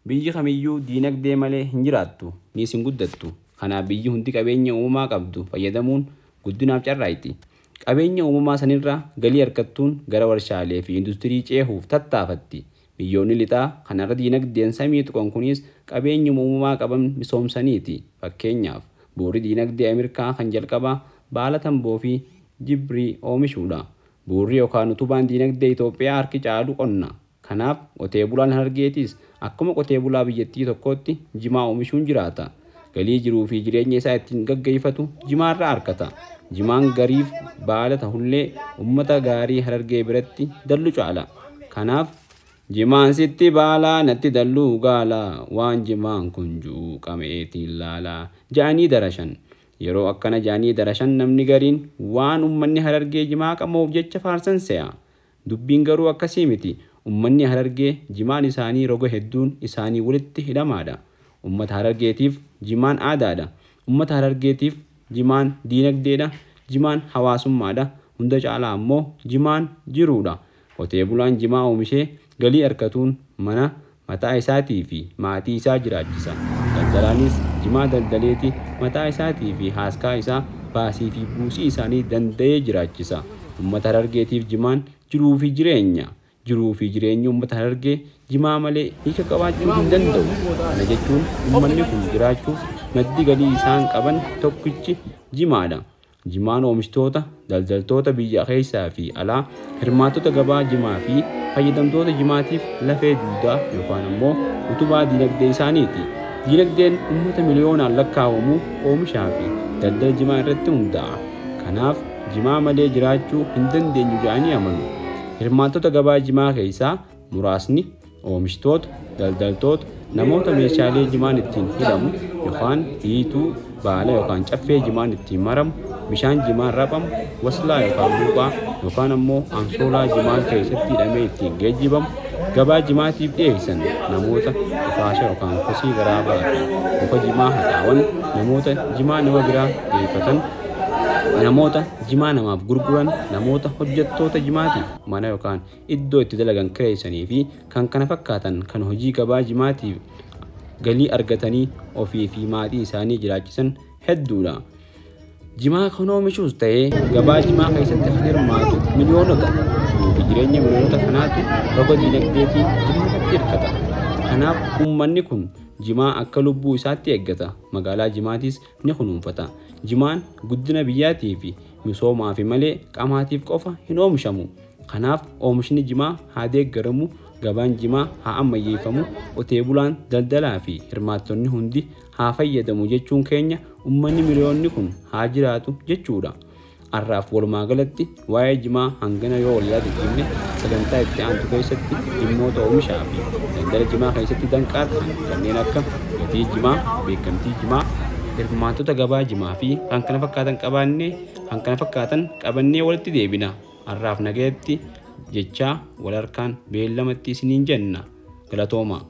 Biyyi kamiyyuu diinagdee malee hin jiraattu ni sin guddattu. Kanaaf biyyi hundi qabeenya uumamaa qabdu fayyadamuun guddinaaf carraayti. Qabeenya uumamaa sanirraa galii argattuun gara warshaalee fi industirii ceehuuf tattaafatti. Biyyoonni lixaa kanarra diinagdeen samii tuqan kunis qabeenya uumamaa qaban misoomsaniiti. Fakkeenyaaf bu'uurri diinagdee Ameerikaa kan jalqabaa baala tamboo fi jibrii oomishuudha. Bu'uurri yookaan utubaan diinagdee Itoophiyaa harki caalu qonna. Kanaaf qotee bulaan Harargeetis akkuma qotee bulaa biyyattii tokkootti jimaa oomishuun jiraata. Galii jiruu fi jireenya isaa ittiin gaggeeffatu jimaarraa argata. Jimaan gariif baala ta'ullee uummata gaarii Harargee biratti dallu caala. Kanaaf jimaan sitti baalaa natti dalluu gaala waan jimaan kun juuqameetiin laalaa ja'anii darashan. Yeroo akkana ja'anii darashan namni gariin waan uummanni Harargee jimaa qamuuf jecha faarsan se'a. Dubbiin garuu akkasii miti. Uummanni Harargee jimaan isaanii roga hedduun isaanii walitti hidhamaadha. Uummata Harargeetiif jimaan aadaadha. Uummata Harargeetiif jimaan diinagdeedha. Jimaan hawaasummaadha. Hunda caalaa ammoo jimaan jiruudha. Qotee bulaan jimaa oomishee galii argatuun mana mataa isaatii fi maatii isaa jiraachisa. Daldalaanis jimaa daldaleeti mataa isaatii fi haaskaa isaa baasii fi buusii isaanii danda'ee jiraachisa. Uummata Harargeetiif jimaan jiruu fi jireenya. Jiruu fi jireenya uummata Harargee jimaa malee hiika qabaachuu hin danda'u. Kana jechuun uummanni kun jiraachuuf maddi galii isaan qaban tokkichi jimaadha. Jimaan oomishtoota daldaltoota biyya keessaa fi alaa hirmaattota gabaa jimaa fi fayyadamtoota jimaatiif lafee duudaa yookaan ammoo utubaa diinagdee isaaniiti. Diinagdeen uummata miliyoonaan lakkaa'amu oomishaa fi daldala jimaa irratti hundaa'a. Kanaaf jimaa malee jiraachuu hin dandeenyu jedhanii amanu. Hirmaattota gabaa jimaa keessaa muraasni oomishtoota, daldaltoota, namoota meeshaalee jimaan ittiin hidhamu yookaan hiituu baala yookaan caffee jimaan ittiin maramu, bishaan jimaan raphamu, waslaa yookaan buuphaa yookaan ammoo ansoolaa jimaan keessatti hidhamee ittiin geejjibamu, gabaa jimaatiif dhiyeessan namoota dhufaasha yookaan kosii garaa baatu, muka jimaa haxaawan, namoota jimaa nama biraa geeffatan, namoota jimaa namaaf gurguran, namoota hojjettoota jimaatiif mana yookaan iddoo itti dalagan kireessanii fi kan kana fakkaatan kan hojii gabaa jimaatiif galii argatanii ofii fi maatii isaanii jiraachisan hedduudha. Jimaa kan oomishuus ta'ee gabaa jimaa keessatti kan hirmaatu miliyoonota fi jireenya miliyoonota kanaatu roga diinagdee fi jimaatti hirkata. Kanaaf uummanni kun jimaa akka lubbuu isaatti eeggata. Magaalaa jimaatis ni kunuunfata. Jimaan guddina biyyaatii fi misoomaa fi malee qamaatiif qofa hin oomishamu. Kanaaf oomishni jimaa haa deeggaramu, gabaan jimaa haa ammayyeeffamu, qotee bulaan daldalaa fi hirmaattonni hundi haa fayyadamu jechuun keenya uummanni miliyoonni kun haa jiraatu jechuudha. Har'aaf walumaa galatti waa'ee jimaa hangana yoo wal yaadachiifne sagantaa itti aantu keessatti dhimmoota oomishaa fi daldala jimaa keessatti danqaa ta'an kanneen akka gatii jimaa, beekamtii jimaa, hirmaattota gabaa jimaa fi kan kana fakkaatan qabannee walitti deebina. Har'aaf nagaatti jechaa wal harkaan beellamatti isiniin jenna. Galatooma.